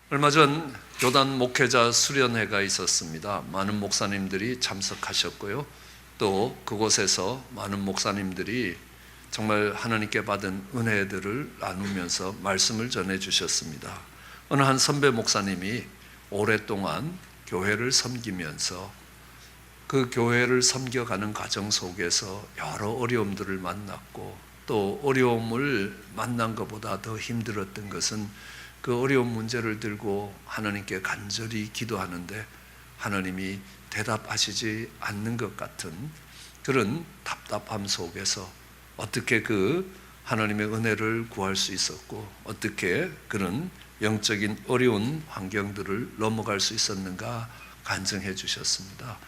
얼마 전 교단 목회자 수련회가 있었습니다. 많은 목사님들이 참석하셨고요. 또 그곳에서 많은 목사님들이 정말 하나님께 받은 은혜들을 나누면서 말씀을 전해 주셨습니다. 어느 한 선배 목사님이 오랫동안 교회를 섬기면서 그 교회를 섬겨가는 과정 속에서 여러 어려움들을 만났고, 또 어려움을 만난 것보다 더 힘들었던 것은 그 어려운 문제를 들고 하나님께 간절히 기도하는데 하나님이 대답하시지 않는 것 같은 그런 답답함 속에서 어떻게 그 하나님의 은혜를 구할 수 있었고, 어떻게 그런 영적인 어려운 환경들을 넘어갈 수 있었는가 간증해 주셨습니다.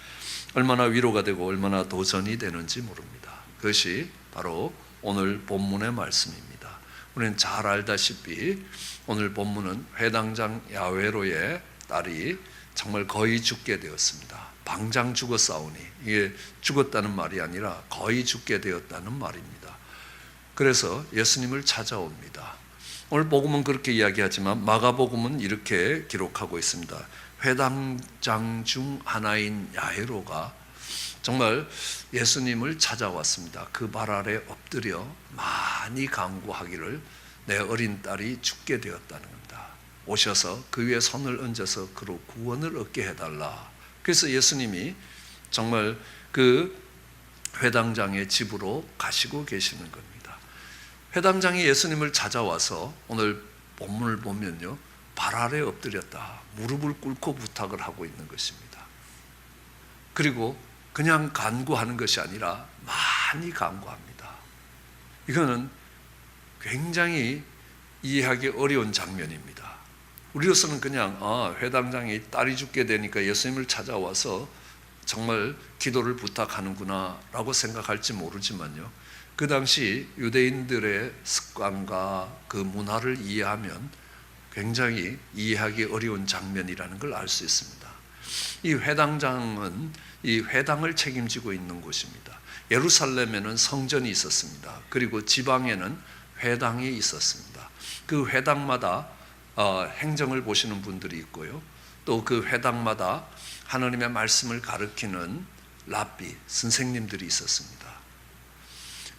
얼마나 위로가 되고 얼마나 도전이 되는지 모릅니다. 그것이 바로 오늘 본문의 말씀입니다. 우리는 잘 알다시피 오늘 본문은 회당장 야외로의 딸이 정말 거의 죽게 되었습니다. 방장 죽었사오니, 이게 죽었다는 말이 아니라 거의 죽게 되었다는 말입니다. 그래서 예수님을 찾아옵니다. 오늘 복음은 그렇게 이야기하지만 마가복음은 이렇게 기록하고 있습니다. 회당장 중 하나인 야이로가 정말 예수님을 찾아왔습니다. 그 발 아래 엎드려 많이 간구하기를 내 어린 딸이 죽게 되었다는 겁니다. 오셔서 그 위에 손을 얹어서 그로 구원을 얻게 해달라. 그래서 예수님이 정말 그 회당장의 집으로 가시고 계시는 겁니다. 회당장이 예수님을 찾아와서 오늘 본문을 보면요, 발 아래 엎드렸다, 무릎을 꿇고 부탁을 하고 있는 것입니다. 그리고 그냥 간구하는 것이 아니라 많이 간구합니다. 이거는 굉장히 이해하기 어려운 장면입니다. 우리로서는 그냥 회당장이 딸이 죽게 되니까 예수님을 찾아와서 정말 기도를 부탁하는구나 라고 생각할지 모르지만요, 그 당시 유대인들의 습관과 그 문화를 이해하면 굉장히 이해하기 어려운 장면이라는 걸 알 수 있습니다. 이 회당장은 이 회당을 책임지고 있는 곳입니다. 예루살렘에는 성전이 있었습니다. 그리고 지방에는 회당이 있었습니다. 그 회당마다 행정을 보시는 분들이 있고요, 또 그 회당마다 하나님의 말씀을 가르치는 랍비, 선생님들이 있었습니다.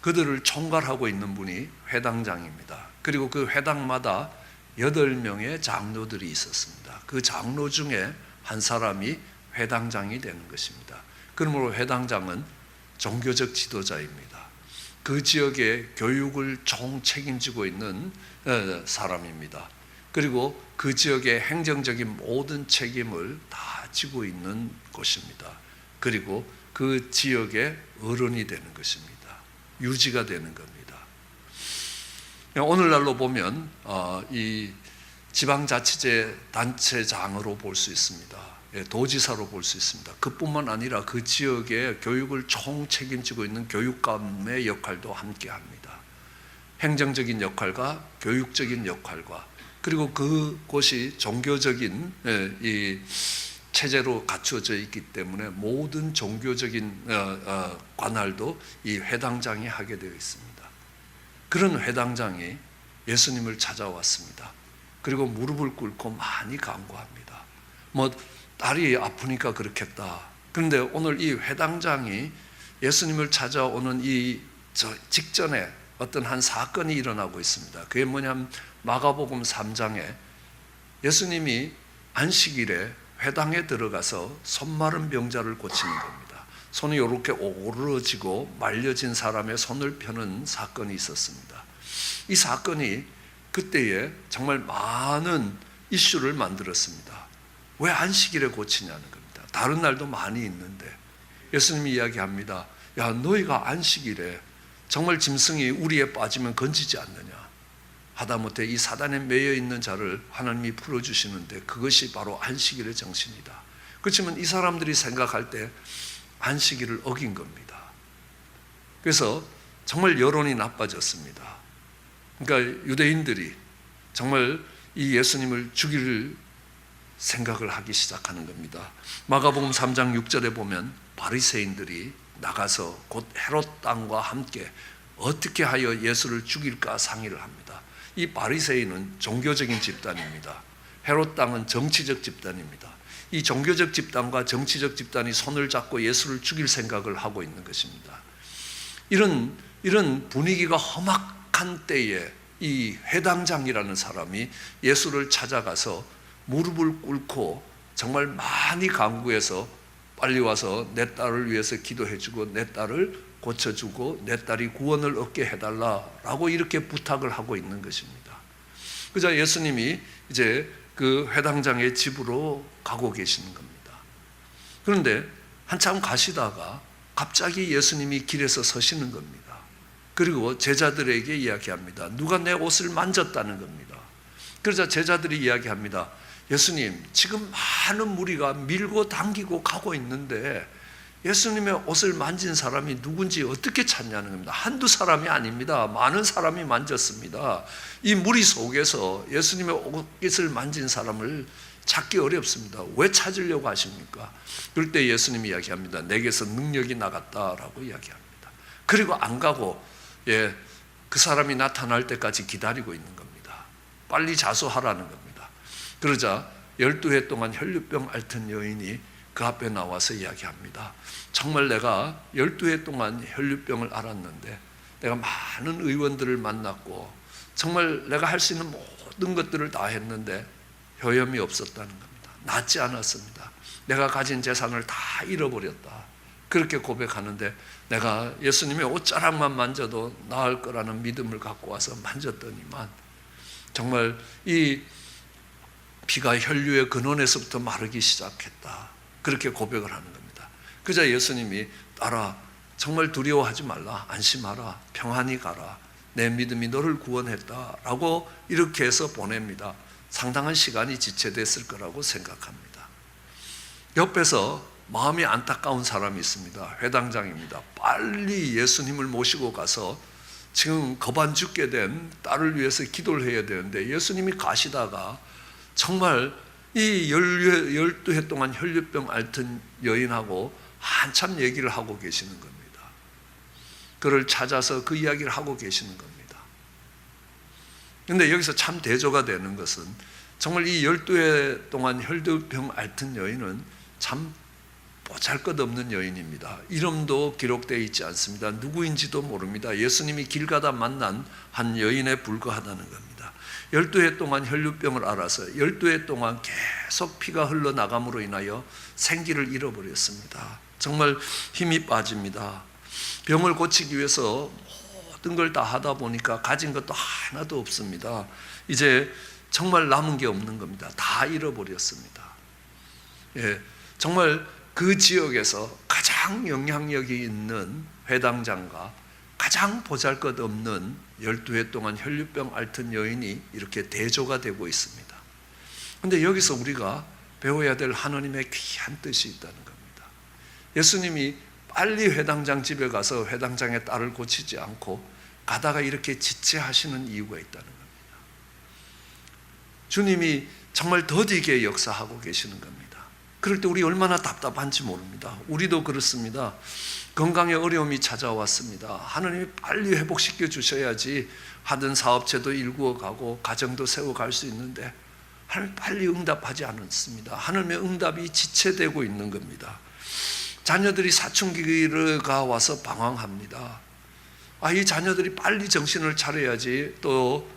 그들을 총괄하고 있는 분이 회당장입니다. 그리고 그 회당마다 8명의 장로들이 있었습니다. 그 장로 중에 한 사람이 회당장이 되는 것입니다. 그러므로 회당장은 종교적 지도자입니다. 그 지역의 교육을 총 책임지고 있는 사람입니다. 그리고 그 지역의 행정적인 모든 책임을 다 지고 있는 곳입니다. 그리고 그 지역의 어른이 되는 것입니다. 유지가 되는 겁니다. 오늘날로 보면 이 지방자치제 단체장으로 볼 수 있습니다. 도지사로 볼 수 있습니다. 그뿐만 아니라 그 지역의 교육을 총 책임지고 있는 교육감의 역할도 함께 합니다. 행정적인 역할과 교육적인 역할과, 그리고 그곳이 종교적인 이 체제로 갖추어져 있기 때문에 모든 종교적인 관할도 이 회당장이 하게 되어 있습니다. 그런 회당장이 예수님을 찾아왔습니다. 그리고 무릎을 꿇고 많이 간구합니다. 딸이 아프니까 그렇겠다. 그런데 오늘 이 회당장이 예수님을 찾아오는 이 직전에 어떤 한 사건이 일어나고 있습니다. 그게 뭐냐면 마가복음 3장에 예수님이 안식일에 회당에 들어가서 손 마른 병자를 고치는 겁니다. 손이 이렇게 오그러지고 말려진 사람의 손을 펴는 사건이 있었습니다. 이 사건이 그때에 정말 많은 이슈를 만들었습니다. 왜 안식일에 고치냐는 겁니다. 다른 날도 많이 있는데 예수님이 이야기합니다. 야, 너희가 안식일에 정말 짐승이 우리에 빠지면 건지지 않느냐. 하다못해 이 사단에 매여 있는 자를 하나님이 풀어주시는데 그것이 바로 안식일의 정신이다. 그렇지만 이 사람들이 생각할 때 안식일을 어긴 겁니다. 그래서 정말 여론이 나빠졌습니다. 그러니까 유대인들이 정말 이 예수님을 죽일 생각을 하기 시작하는 겁니다. 마가복음 3장 6절에 보면 바리새인들이 나가서 곧 헤롯 땅과 함께 어떻게 하여 예수를 죽일까 상의를 합니다. 이 바리새인은 종교적인 집단입니다. 헤롯 당은 정치적 집단입니다. 이 종교적 집단과 정치적 집단이 손을 잡고 예수를 죽일 생각을 하고 있는 것입니다. 이런 분위기가 험악한 때에 이 회당장이라는 사람이 예수를 찾아가서 무릎을 꿇고 정말 많이 간구해서 빨리 와서 내 딸을 위해서 기도해주고 내 딸을 고쳐주고 내 딸이 구원을 얻게 해달라라고 이렇게 부탁을 하고 있는 것입니다. 그자 예수님이 이제 그 회당장의 집으로 가고 계시는 겁니다. 그런데 한참 가시다가 갑자기 예수님이 길에서 서시는 겁니다. 그리고 제자들에게 이야기합니다. 누가 내 옷을 만졌다는 겁니다. 그러자 제자들이 이야기합니다. 예수님, 지금 많은 무리가 밀고 당기고 가고 있는데 예수님의 옷을 만진 사람이 누군지 어떻게 찾냐는 겁니다. 한두 사람이 아닙니다. 많은 사람이 만졌습니다. 이 무리 속에서 예수님의 옷깃을 만진 사람을 찾기 어렵습니다. 왜 찾으려고 하십니까? 그럴 때 예수님이 이야기합니다. 내게서 능력이 나갔다라고 이야기합니다. 그리고 안 가고 그 사람이 나타날 때까지 기다리고 있는 겁니다. 빨리 자수하라는 겁니다. 그러자 12해 동안 혈류병 앓던 여인이 그 앞에 나와서 이야기합니다. 정말 내가 12해 동안 혈류병을 앓았는데 내가 많은 의원들을 만났고 정말 내가 할 수 있는 모든 것들을 다 했는데 효염이 없었다는 겁니다. 낫지 않았습니다. 내가 가진 재산을 다 잃어버렸다. 그렇게 고백하는데 내가 예수님의 옷자락만 만져도 나을 거라는 믿음을 갖고 와서 만졌더니만 정말 이 피가 혈류의 근원에서부터 마르기 시작했다. 그렇게 고백을 하는 겁니다. 그자 예수님이 딸아, 정말 두려워하지 말라. 안심하라. 평안히 가라. 내 믿음이 너를 구원했다라고 이렇게 해서 보냅니다. 상당한 시간이 지체됐을 거라고 생각합니다. 옆에서 마음이 안타까운 사람이 있습니다. 회당장입니다. 빨리 예수님을 모시고 가서 지금 겁안 죽게 된 딸을 위해서 기도를 해야 되는데 예수님이 가시다가 정말 이 12해 동안 혈류병 앓던 여인하고 한참 얘기를 하고 계시는 겁니다. 그를 찾아서 그 이야기를 하고 계시는 겁니다. 그런데 여기서 참 대조가 되는 것은 정말 이 12해 동안 혈류병 앓던 여인은 참 보잘것없는 여인입니다. 이름도 기록되어 있지 않습니다. 누구인지도 모릅니다. 예수님이 길 가다 만난 한 여인에 불과하다는 겁니다. 12해 동안 혈류병을 앓아서 12해 동안 계속 피가 흘러나감으로 인하여 생기를 잃어버렸습니다. 정말 힘이 빠집니다. 병을 고치기 위해서 모든 걸 다 하다 보니까 가진 것도 하나도 없습니다. 이제 정말 남은 게 없는 겁니다. 다 잃어버렸습니다. 정말 그 지역에서 가장 영향력이 있는 회당장과 가장 보잘것없는 12해 동안 혈류병 앓던 여인이 이렇게 대조가 되고 있습니다. 그런데 여기서 우리가 배워야 될 하나님의 귀한 뜻이 있다는 겁니다. 예수님이 빨리 회당장 집에 가서 회당장의 딸을 고치지 않고 가다가 이렇게 지체하시는 이유가 있다는 겁니다. 주님이 정말 더디게 역사하고 계시는 겁니다. 그럴 때 우리 얼마나 답답한지 모릅니다. 우리도 그렇습니다. 건강에 어려움이 찾아왔습니다. 하나님이 빨리 회복시켜 주셔야지 하던 사업체도 일구어가고 가정도 세워갈 수 있는데 하나님 빨리 응답하지 않습니다. 하나님의 응답이 지체되고 있는 겁니다. 자녀들이 사춘기가 와서 방황합니다. 이 자녀들이 빨리 정신을 차려야지 또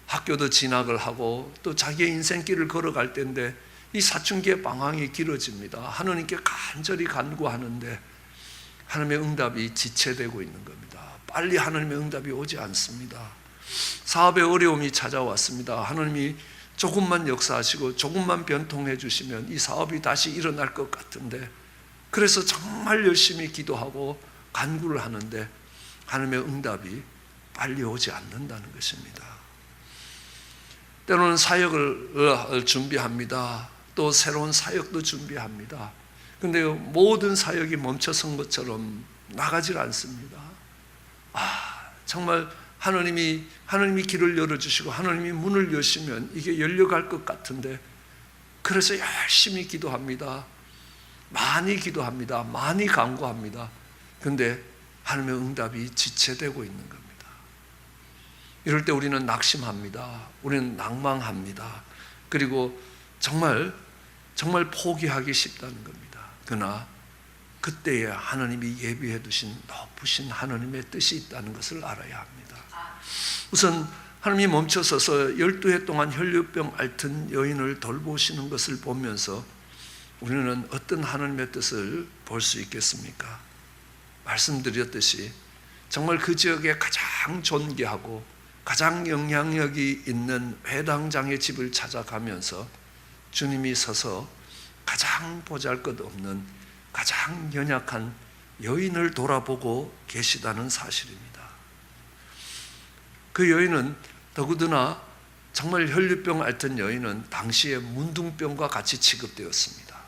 학교도 진학을 하고 또 자기의 인생길을 걸어갈 때인데 이 사춘기의 방황이 길어집니다. 하나님께 간절히 간구하는데 하나님의 응답이 지체되고 있는 겁니다. 빨리 하나님의 응답이 오지 않습니다. 사업에 어려움이 찾아왔습니다. 하나님이 조금만 역사하시고 조금만 변통해 주시면 이 사업이 다시 일어날 것 같은데 그래서 정말 열심히 기도하고 간구를 하는데 하나님의 응답이 빨리 오지 않는다는 것입니다. 때로는 사역을 준비합니다. 또 새로운 사역도 준비합니다. 그런데 모든 사역이 멈춰선 것처럼 나가질 않습니다. 정말 하나님이 길을 열어주시고 하나님이 문을 여시면 이게 열려갈 것 같은데 그래서 열심히 기도합니다. 많이 기도합니다. 많이 간구합니다. 그런데 하나님의 응답이 지체되고 있는 겁니다. 이럴 때 우리는 낙심합니다. 우리는 낭망합니다. 그리고 정말 포기하기 쉽다는 겁니다. 그러나 그때에 하나님이 예비해 두신 높으신 하나님의 뜻이 있다는 것을 알아야 합니다. 우선 하나님이 멈춰서서 12해 동안 혈류병 앓던 여인을 돌보시는 것을 보면서 우리는 어떤 하나님의 뜻을 볼 수 있겠습니까? 말씀드렸듯이 정말 그 지역에 가장 존귀하고 가장 영향력이 있는 회당장의 집을 찾아가면서 주님이 서서 가장 보잘것없는 가장 연약한 여인을 돌아보고 계시다는 사실입니다. 그 여인은 더구나 정말 혈류병 앓던 여인은 당시에 문둥병과 같이 취급되었습니다.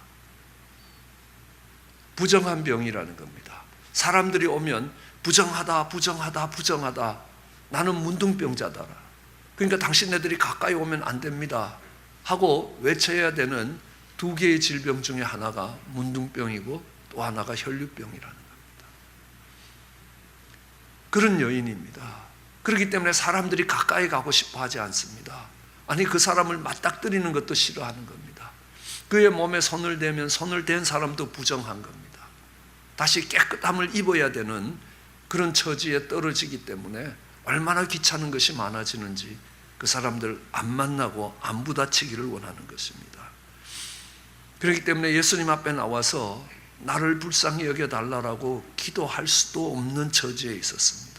부정한 병이라는 겁니다. 사람들이 오면 부정하다 나는 문둥병자다. 그러니까 당신네들이 가까이 오면 안 됩니다 하고 외쳐야 되는 두 개의 질병 중에 하나가 문둥병이고 또 하나가 혈류병이라는 겁니다. 그런 여인입니다. 그렇기 때문에 사람들이 가까이 가고 싶어 하지 않습니다. 아니, 그 사람을 맞닥뜨리는 것도 싫어하는 겁니다. 그의 몸에 손을 대면 손을 댄 사람도 부정한 겁니다. 다시 깨끗함을 입어야 되는 그런 처지에 떨어지기 때문에 얼마나 귀찮은 것이 많아지는지 그 사람들 안 만나고 안 부딪히기를 원하는 것입니다. 그렇기 때문에 예수님 앞에 나와서 나를 불쌍히 여겨달라고 기도할 수도 없는 처지에 있었습니다.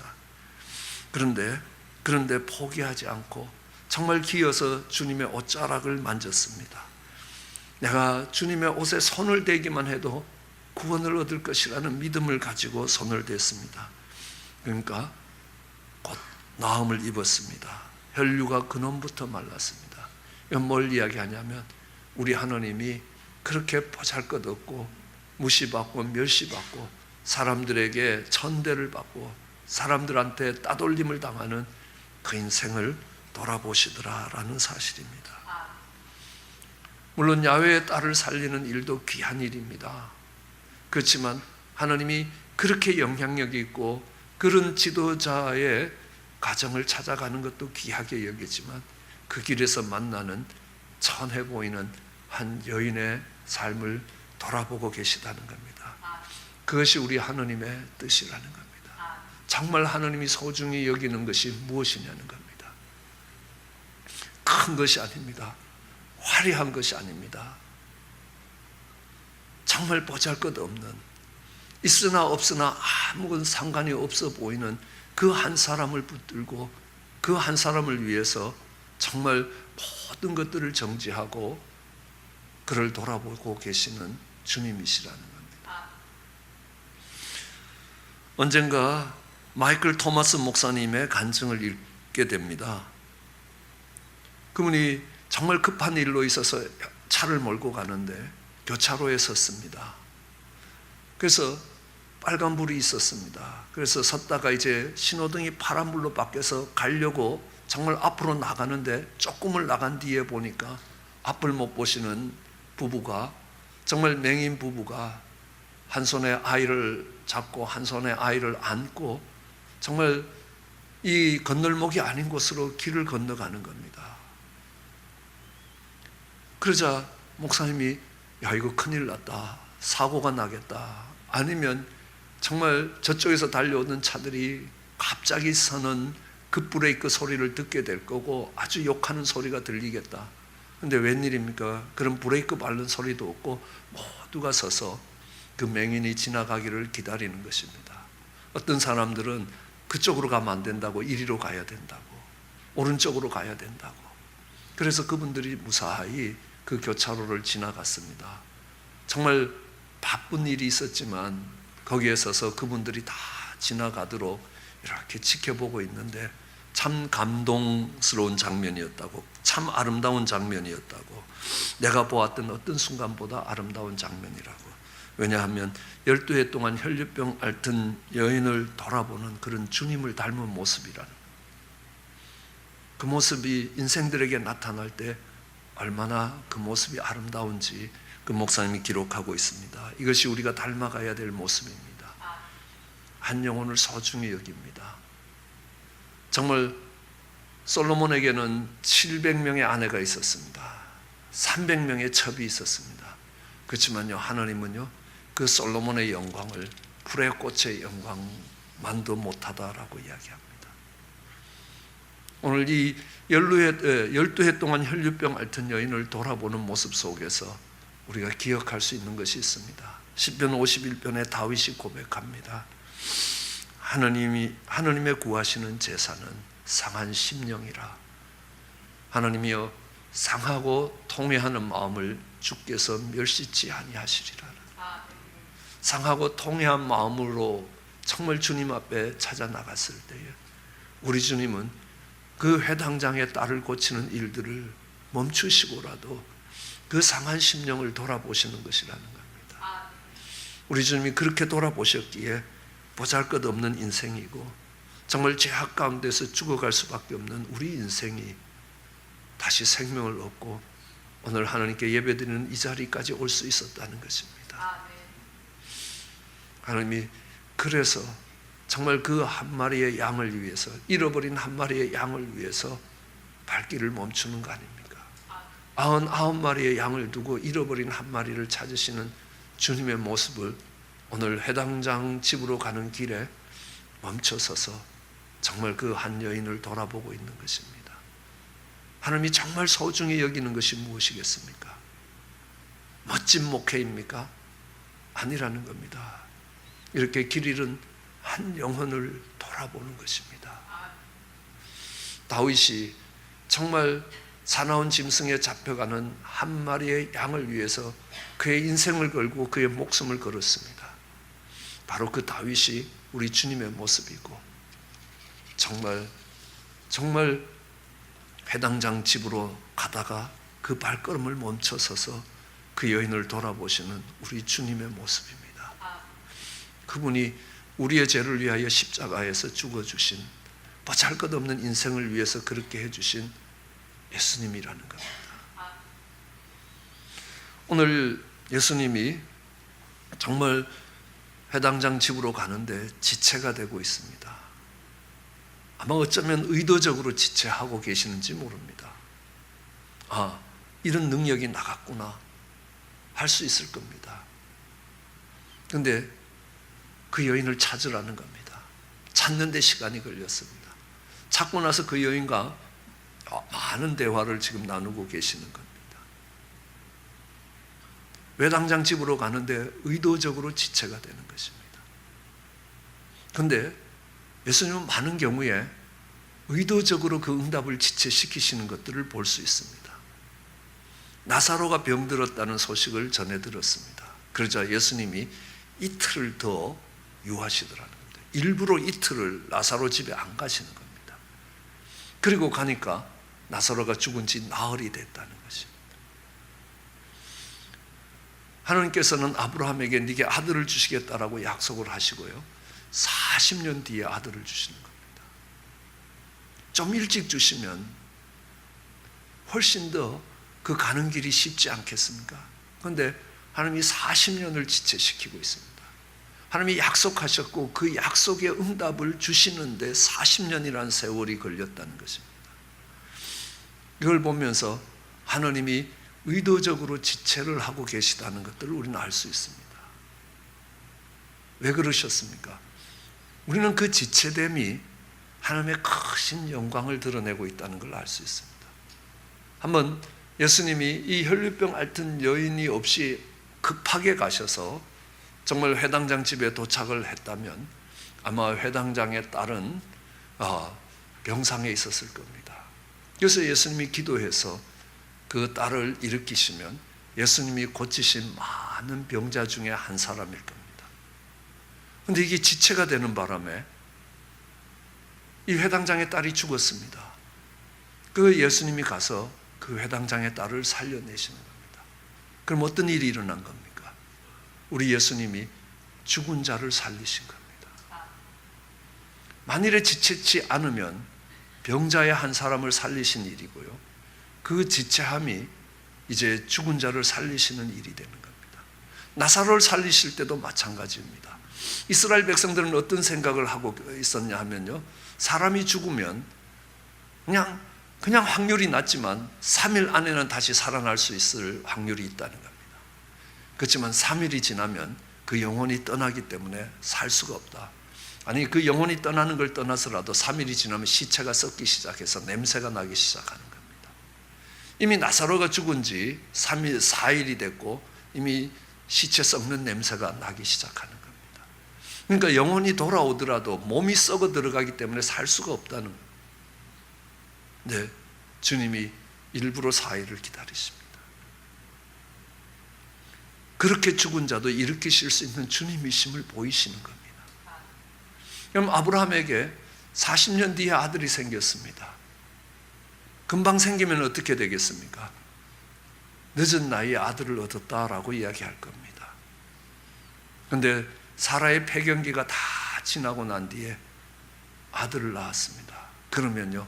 그런데 포기하지 않고 정말 기어서 주님의 옷자락을 만졌습니다. 내가 주님의 옷에 손을 대기만 해도 구원을 얻을 것이라는 믿음을 가지고 손을 댔습니다. 그러니까 곧 나음을 입었습니다. 혈류가 근원부터 말랐습니다. 이건 뭘 이야기하냐면 우리 하나님이 그렇게 보잘것없고 무시받고 멸시받고 사람들에게 천대를 받고 사람들한테 따돌림을 당하는 그 인생을 돌아보시더라라는 사실입니다. 물론 야훼의 딸을 살리는 일도 귀한 일입니다. 그렇지만 하나님이 그렇게 영향력이 있고 그런 지도자의 가정을 찾아가는 것도 귀하게 여기지만 그 길에서 만나는 천해 보이는 한 여인의 삶을 돌아보고 계시다는 겁니다. 그것이 우리 하나님의 뜻이라는 겁니다. 정말 하나님이 소중히 여기는 것이 무엇이냐는 겁니다. 큰 것이 아닙니다. 화려한 것이 아닙니다. 정말 보잘것없는, 있으나 없으나 아무런 상관이 없어 보이는 그 한 사람을 붙들고 그 한 사람을 위해서 정말 모든 것들을 정지하고 그를 돌아보고 계시는 주님이시라는 겁니다. 언젠가 마이클 토마스 목사님의 간증을 읽게 됩니다. 그분이 정말 급한 일로 있어서 차를 몰고 가는데 교차로에 섰습니다. 그래서 빨간불이 있었습니다. 그래서 섰다가 이제 신호등이 파란불로 바뀌어서 가려고 정말 앞으로 나가는데 조금을 나간 뒤에 보니까 앞을 못 보시는 부부가, 정말 맹인 부부가 한 손에 아이를 잡고 한 손에 아이를 안고 정말 이 건널목이 아닌 곳으로 길을 건너가는 겁니다. 그러자 목사님이 야, 이거 큰일 났다, 사고가 나겠다, 아니면 정말 저쪽에서 달려오는 차들이 갑자기 서는 급브레이크 소리를 듣게 될 거고 아주 욕하는 소리가 들리겠다. 근데 웬일입니까? 그런 브레이크 밟는 소리도 없고 모두가 서서 그 맹인이 지나가기를 기다리는 것입니다. 어떤 사람들은 그쪽으로 가면 안 된다고, 이리로 가야 된다고, 오른쪽으로 가야 된다고. 그래서 그분들이 무사히 그 교차로를 지나갔습니다. 정말 바쁜 일이 있었지만 거기에 서서 그분들이 다 지나가도록 이렇게 지켜보고 있는데 참 감동스러운 장면이었다고, 참 아름다운 장면이었다고, 내가 보았던 어떤 순간보다 아름다운 장면이라고. 왜냐하면 12해 동안 혈류병 앓던 여인을 돌아보는 그런 주님을 닮은 모습이라는, 그 모습이 인생들에게 나타날 때 얼마나 그 모습이 아름다운지 그 목사님이 기록하고 있습니다. 이것이 우리가 닮아가야 될 모습입니다. 한 영혼을 소중히 여깁니다. 정말 솔로몬에게는 700명의 아내가 있었습니다. 300명의 첩이 있었습니다. 그렇지만요, 하나님은요, 그 솔로몬의 영광을 불의 꽃의 영광만도 못하다라고 이야기합니다. 오늘 이 12해 동안 혈류병 앓던 여인을 돌아보는 모습 속에서 우리가 기억할 수 있는 것이 있습니다. 시편 51편에 다윗이 고백합니다. 하나님의 구하시는 제사는 상한 심령이라. 하나님이여, 상하고 통회하는 마음을 주께서 멸시치 아니하시리라. 상하고 통회한 마음으로 정말 주님 앞에 찾아 나갔을 때에 우리 주님은 그 회당장의 딸을 고치는 일들을 멈추시고라도 그 상한 심령을 돌아보시는 것이라는 겁니다. 우리 주님이 그렇게 돌아보셨기에 보잘것없는 인생이고 정말 죄악 가운데서 죽어갈 수밖에 없는 우리 인생이 다시 생명을 얻고 오늘 하나님께 예배드리는 이 자리까지 올 수 있었다는 것입니다. 하나님이 그래서 정말 그 한 마리의 양을 위해서, 잃어버린 한 마리의 양을 위해서 발길을 멈추는 거 아닙니까? 99마리의 양을 두고 잃어버린 한 마리를 찾으시는 주님의 모습을 오늘 회당장 집으로 가는 길에 멈춰서서 정말 그 한 여인을 돌아보고 있는 것입니다. 하나님이 정말 소중히 여기는 것이 무엇이겠습니까? 멋진 목회입니까? 아니라는 겁니다. 이렇게 길 잃은 한 영혼을 돌아보는 것입니다. 다윗이 정말 사나운 짐승에 잡혀가는 한 마리의 양을 위해서 그의 인생을 걸고 그의 목숨을 걸었습니다. 바로 그 다윗이 우리 주님의 모습이고 정말 회당장 집으로 가다가 그 발걸음을 멈춰서서 그 여인을 돌아보시는 우리 주님의 모습입니다. 그분이 우리의 죄를 위하여 십자가에서 죽어주신, 보잘것없는 인생을 위해서 그렇게 해주신 예수님이라는 겁니다. 오늘 예수님이 정말 회당장 집으로 가는데 지체가 되고 있습니다. 아마 어쩌면 의도적으로 지체하고 계시는지 모릅니다. 이런 능력이 나갔구나 할 수 있을 겁니다. 그런데 그 여인을 찾으라는 겁니다. 찾는 데 시간이 걸렸습니다. 찾고 나서 그 여인과 많은 대화를 지금 나누고 계시는 겁니다. 회당장 집으로 가는데 의도적으로 지체가 되는 것입니다. 그런데 예수님은 많은 경우에 의도적으로 그 응답을 지체시키시는 것들을 볼 수 있습니다. 나사로가 병들었다는 소식을 전해 들었습니다. 그러자 예수님이 이틀을 더 유하시더라는 겁니다. 일부러 이틀을 나사로 집에 안 가시는 겁니다. 그리고 가니까 나사로가 죽은 지 나흘이 됐다는 것입니다. 하나님께서는 아브라함에게 네게 아들을 주시겠다라고 약속을 하시고요, 40년 뒤에 아들을 주시는 겁니다. 좀 일찍 주시면 훨씬 더 그 가는 길이 쉽지 않겠습니까? 그런데 하나님이 40년을 지체시키고 있습니다. 하나님이 약속하셨고 그 약속의 응답을 주시는데 40년이라는 세월이 걸렸다는 것입니다. 이걸 보면서 하나님이 의도적으로 지체를 하고 계시다는 것들을 우리는 알 수 있습니다. 왜 그러셨습니까? 우리는 그 지체됨이 하나님의 크신 영광을 드러내고 있다는 걸 알 수 있습니다. 한번 예수님이 이 혈류병 앓던 여인이 없이 급하게 가셔서 정말 회당장 집에 도착을 했다면 아마 회당장의 딸은 병상에 있었을 겁니다. 그래서 예수님이 기도해서 그 딸을 일으키시면 예수님이 고치신 많은 병자 중에 한 사람일 겁니다. 그런데 이게 지체가 되는 바람에 이 회당장의 딸이 죽었습니다. 그 예수님이 가서 그 회당장의 딸을 살려내시는 겁니다. 그럼 어떤 일이 일어난 겁니까? 우리 예수님이 죽은 자를 살리신 겁니다. 만일에 지체치 않으면 병자의 한 사람을 살리신 일이고요, 그 지체함이 이제 죽은 자를 살리시는 일이 되는 겁니다. 나사로를 살리실 때도 마찬가지입니다. 이스라엘 백성들은 어떤 생각을 하고 있었냐 하면요, 사람이 죽으면 그냥 그냥 확률이 낮지만 3일 안에는 다시 살아날 수 있을 확률이 있다는 겁니다. 그렇지만 3일이 지나면 그 영혼이 떠나기 때문에 살 수가 없다. 아니, 그 영혼이 떠나는 걸 떠나서라도 3일이 지나면 시체가 썩기 시작해서 냄새가 나기 시작하는 겁니다. 이미 나사로가 죽은 지 3일, 4일이 됐고 이미 시체 썩는 냄새가 나기 시작하는 겁니다. 그러니까 영혼이 돌아오더라도 몸이 썩어 들어가기 때문에 살 수가 없다는 겁니다. 네, 주님이 일부러 4일을 기다리십니다. 그렇게 죽은 자도 일으키실 수 있는 주님이심을 보이시는 겁니다. 그럼 아브라함에게 40년 뒤에 아들이 생겼습니다. 금방 생기면 어떻게 되겠습니까? 늦은 나이에 아들을 얻었다라고 이야기할 겁니다. 그런데 사라의 폐경기가 다 지나고 난 뒤에 아들을 낳았습니다. 그러면요,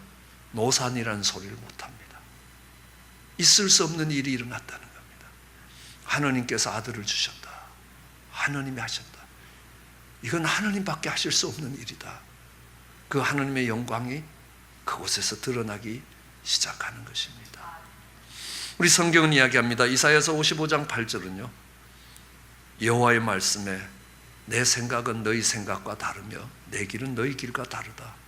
노산이라는 소리를 못합니다. 있을 수 없는 일이 일어났다는 겁니다. 하느님께서 아들을 주셨다. 하느님이 하셨다. 이건 하느님밖에 하실 수 없는 일이다. 그 하느님의 영광이 그곳에서 드러나기 시작하는 것입니다. 우리 성경은 이야기합니다. 이사야서 55장 8절은요, 여호와의 말씀에 내 생각은 너희 생각과 다르며 내 길은 너희 길과 다르다.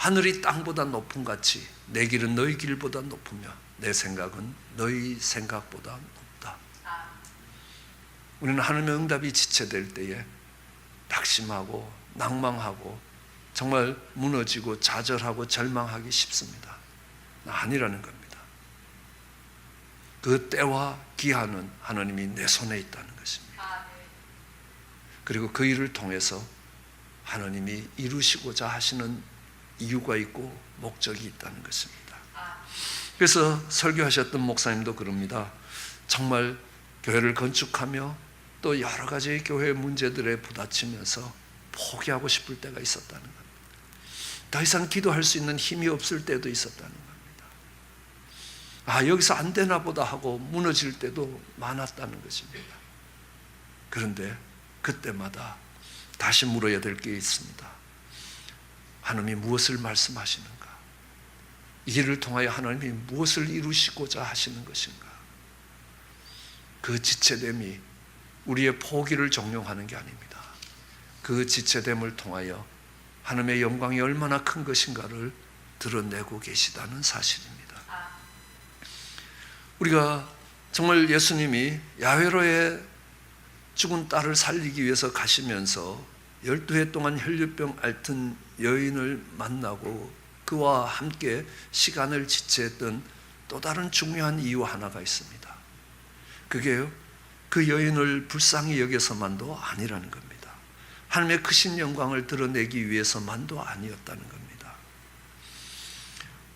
하늘이 땅보다 높음 같이 내 길은 너희 길보다 높으며 내 생각은 너희 생각보다 높다. 우리는 하나님의 응답이 지체될 때에 낙심하고 낭망하고 정말 무너지고 좌절하고 절망하기 쉽습니다. 아니라는 겁니다. 그 때와 기한은 하나님이 내 손에 있다는 것입니다. 그리고 그 일을 통해서 하나님이 이루시고자 하시는 이유가 있고 목적이 있다는 것입니다. 그래서 설교하셨던 목사님도 그럽니다. 정말 교회를 건축하며 또 여러 가지 교회 문제들에 부딪히면서 포기하고 싶을 때가 있었다는 겁니다. 더 이상 기도할 수 있는 힘이 없을 때도 있었다는 겁니다. 여기서 안 되나 보다 하고 무너질 때도 많았다는 것입니다. 그런데 그때마다 다시 물어야 될 게 있습니다. 하나님이 무엇을 말씀하시는가? 이 일을 통하여 하나님이 무엇을 이루시고자 하시는 것인가? 그 지체됨이 우리의 포기를 종용하는 게 아닙니다. 그 지체됨을 통하여 하나님의 영광이 얼마나 큰 것인가를 드러내고 계시다는 사실입니다. 우리가 정말 예수님이 야훼로의 죽은 딸을 살리기 위해서 가시면서 12해 동안 혈류병 앓던 여인을 만나고 그와 함께 시간을 지체했던 또 다른 중요한 이유 하나가 있습니다. 그게요, 그 여인을 불쌍히 여겨서만도 아니라는 겁니다. 하나님의 크신 영광을 드러내기 위해서만도 아니었다는 겁니다.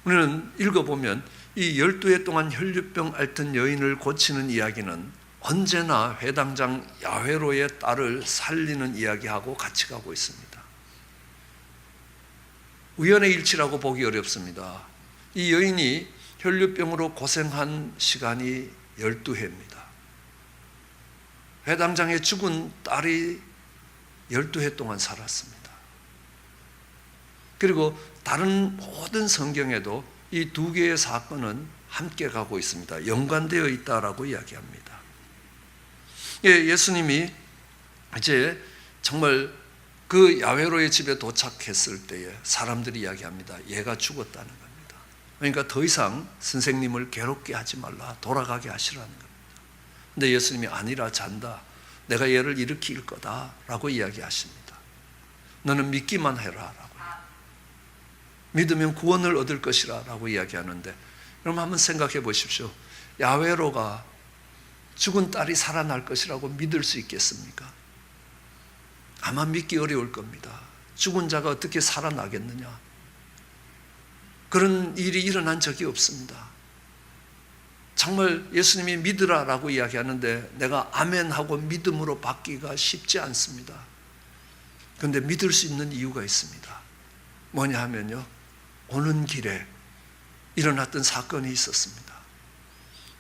우리는 읽어보면 이 12해 동안 혈류병 앓던 여인을 고치는 이야기는 언제나 회당장 야훼로의 딸을 살리는 이야기하고 같이 가고 있습니다. 우연의 일치라고 보기 어렵습니다. 이 여인이 혈류병으로 고생한 시간이 12해입니다. 회당장의 죽은 딸이 12해 동안 살았습니다. 그리고 다른 모든 성경에도 이 두 개의 사건은 함께 가고 있습니다. 연관되어 있다라고 이야기합니다. 예수님이 이제 정말 그 야훼로의 집에 도착했을 때에 사람들이 이야기합니다. 얘가 죽었다는 겁니다. 그러니까 더 이상 선생님을 괴롭게 하지 말라, 돌아가게 하시라는 겁니다. 근데 예수님이 아니라 잔다. 내가 얘를 일으킬 거다라고 이야기하십니다. 너는 믿기만 해라라고. 믿으면 구원을 얻을 것이라고 이야기하는데, 그럼 한번 생각해 보십시오. 야훼로가 죽은 딸이 살아날 것이라고 믿을 수 있겠습니까? 아마 믿기 어려울 겁니다. 죽은 자가 어떻게 살아나겠느냐? 그런 일이 일어난 적이 없습니다. 정말 예수님이 믿으라라고 이야기하는데 내가 아멘하고 믿음으로 받기가 쉽지 않습니다. 그런데 믿을 수 있는 이유가 있습니다. 뭐냐 하면요, 오는 길에 일어났던 사건이 있었습니다.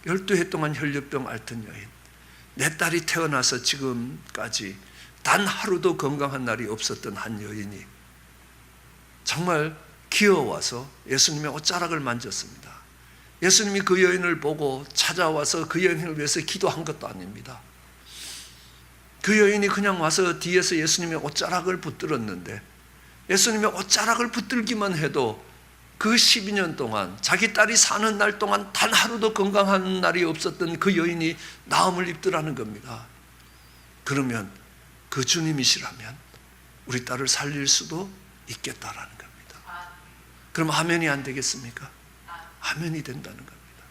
12해 동안 혈류병 앓던 여인, 내 딸이 태어나서 지금까지 단 하루도 건강한 날이 없었던 한 여인이 정말 기어와서 예수님의 옷자락을 만졌습니다. 예수님이 그 여인을 보고 찾아와서 그 여인을 위해서 기도한 것도 아닙니다. 그 여인이 그냥 와서 뒤에서 예수님의 옷자락을 붙들었는데, 예수님의 옷자락을 붙들기만 해도 그 12년 동안 자기 딸이 사는 날 동안 단 하루도 건강한 날이 없었던 그 여인이 나음을 입더라는 겁니다. 그러면 그 주님이시라면 우리 딸을 살릴 수도 있겠다라는 겁니다. 그럼 아멘이 안 되겠습니까? 아멘이 된다는 겁니다.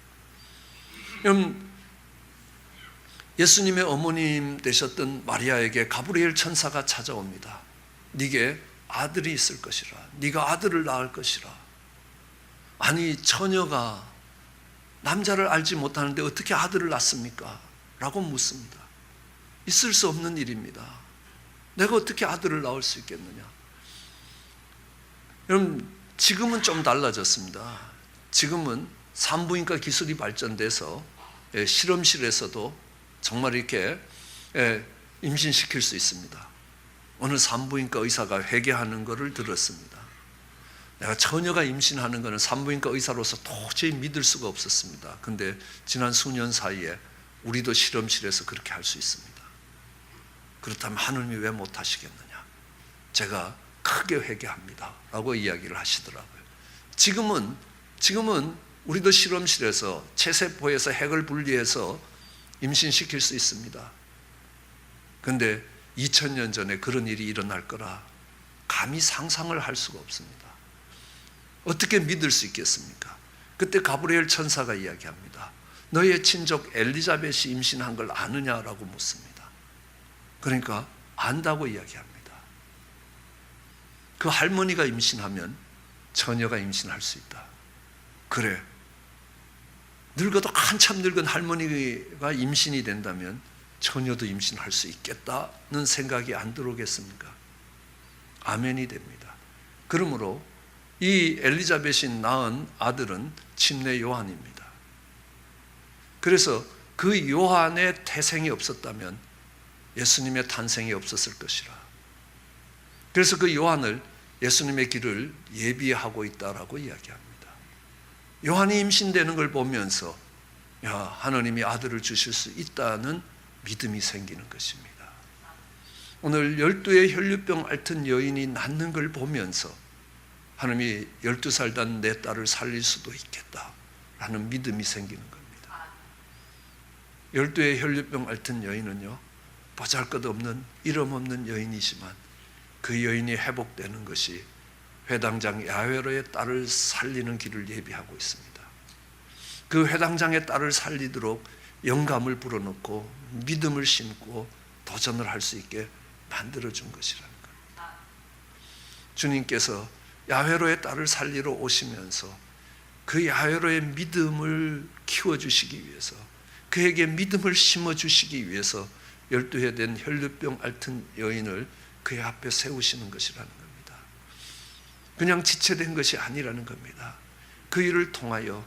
그럼 예수님의 어머님 되셨던 마리아에게 가브리엘 천사가 찾아옵니다. 네게 아들이 있을 것이라. 네가 아들을 낳을 것이라. 아니, 처녀가 남자를 알지 못하는데 어떻게 아들을 낳습니까? 라고 묻습니다. 있을 수 없는 일입니다. 내가 어떻게 아들을 낳을 수 있겠느냐? 여러분, 지금은 좀 달라졌습니다. 지금은 산부인과 기술이 발전돼서 실험실에서도 정말 이렇게 임신시킬 수 있습니다. 어느 산부인과 의사가 회개하는 것을 들었습니다. 내가 처녀가 임신하는 것은 산부인과 의사로서 도저히 믿을 수가 없었습니다. 근데 지난 수년 사이에 우리도 실험실에서 그렇게 할 수 있습니다. 그렇다면 하느님이 왜 못하시겠느냐? 제가 크게 회개합니다 라고 이야기를 하시더라고요. 지금은 우리도 실험실에서 체세포에서 핵을 분리해서 임신시킬 수 있습니다. 근데 2000년 전에 그런 일이 일어날 거라 감히 상상을 할 수가 없습니다. 어떻게 믿을 수 있겠습니까? 그때 가브리엘 천사가 이야기합니다. 너의 친족 엘리자벳이 임신한 걸 아느냐라고 묻습니다. 그러니까 안다고 이야기합니다. 그 할머니가 임신하면 처녀가 임신할 수 있다. 그래, 늙어도 한참 늙은 할머니가 임신이 된다면 처녀도 임신할 수 있겠다는 생각이 안 들어오겠습니까? 아멘이 됩니다. 그러므로 이 엘리자벳이 낳은 아들은 침례 요한입니다. 그래서 그 요한의 태생이 없었다면 예수님의 탄생이 없었을 것이라. 그래서 그 요한을 예수님의 길을 예비하고 있다라고 이야기합니다. 요한이 임신되는 걸 보면서 하나님이 아들을 주실 수 있다는 믿음이 생기는 것입니다. 오늘 12의 혈류병 앓던 여인이 낳는 걸 보면서 하나님이 12살 단 내 딸을 살릴 수도 있겠다라는 믿음이 생기는 겁니다. 12의 혈류병 앓던 여인은요, 보잘것없는 이름 없는 여인이지만 그 여인이 회복되는 것이 회당장 야훼로의 딸을 살리는 길을 예비하고 있습니다. 그 회당장의 딸을 살리도록 영감을 불어넣고 믿음을 심고 도전을 할 수 있게 만들어준 것이라는 거예요. 주님께서 야훼로의 딸을 살리러 오시면서 그 야훼로의 믿음을 키워주시기 위해서, 그에게 믿음을 심어주시기 위해서 12해 된 혈류병 앓던 여인을 그의 앞에 세우시는 것이라는 겁니다. 그냥 지체된 것이 아니라는 겁니다. 그 일을 통하여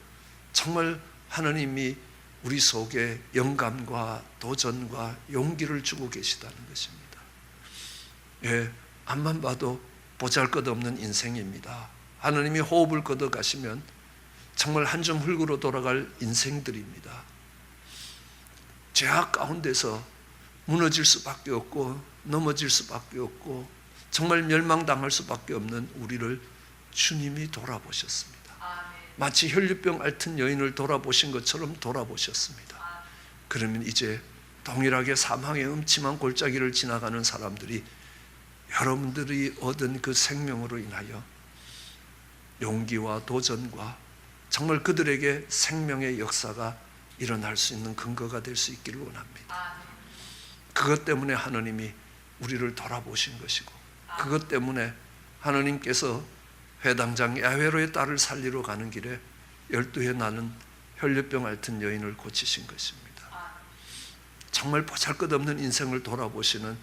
정말 하나님이 우리 속에 영감과 도전과 용기를 주고 계시다는 것입니다. 앞만 봐도 보잘것없는 인생입니다. 하나님이 호흡을 걷어 가시면 정말 한 점 흙으로 돌아갈 인생들입니다. 죄악 가운데서 무너질 수밖에 없고 넘어질 수밖에 없고 정말 멸망당할 수밖에 없는 우리를 주님이 돌아보셨습니다. 마치 혈류병 앓던 여인을 돌아보신 것처럼 돌아보셨습니다. 그러면 이제 동일하게 사망의 음침한 골짜기를 지나가는 사람들이 여러분들이 얻은 그 생명으로 인하여 용기와 도전과 정말 그들에게 생명의 역사가 일어날 수 있는 근거가 될 수 있기를 원합니다. 그것 때문에 하나님이 우리를 돌아보신 것이고, 그것 때문에 하나님께서 회당장 야훼로의 딸을 살리러 가는 길에 12해 나는 혈류병 앓던 여인을 고치신 것입니다. 정말 보잘것없는 인생을 돌아보시는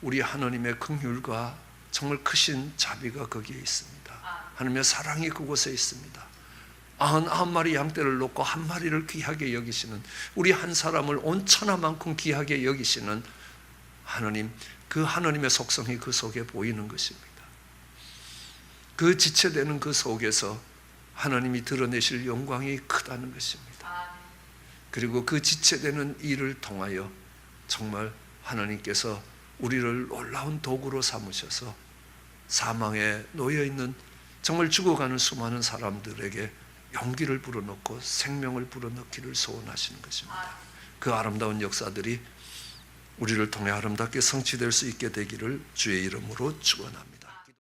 우리 하나님의 긍휼과 정말 크신 자비가 거기에 있습니다. 하나님의 사랑이 그곳에 있습니다. 99마리 양떼를 놓고 한 마리를 귀하게 여기시는, 우리 한 사람을 온 천하만큼 귀하게 여기시는 하나님, 그 하나님의 속성이 그 속에 보이는 것입니다. 그 지체되는 그 속에서 하나님이 드러내실 영광이 크다는 것입니다. 그리고 그 지체되는 일을 통하여 정말 하나님께서 우리를 놀라운 도구로 삼으셔서 사망에 놓여있는 정말 죽어가는 수많은 사람들에게 용기를 불어넣고 생명을 불어넣기를 소원하시는 것입니다. 그 아름다운 역사들이 우리를 통해 아름답게 성취될 수 있게 되기를 주의 이름으로 축원합니다.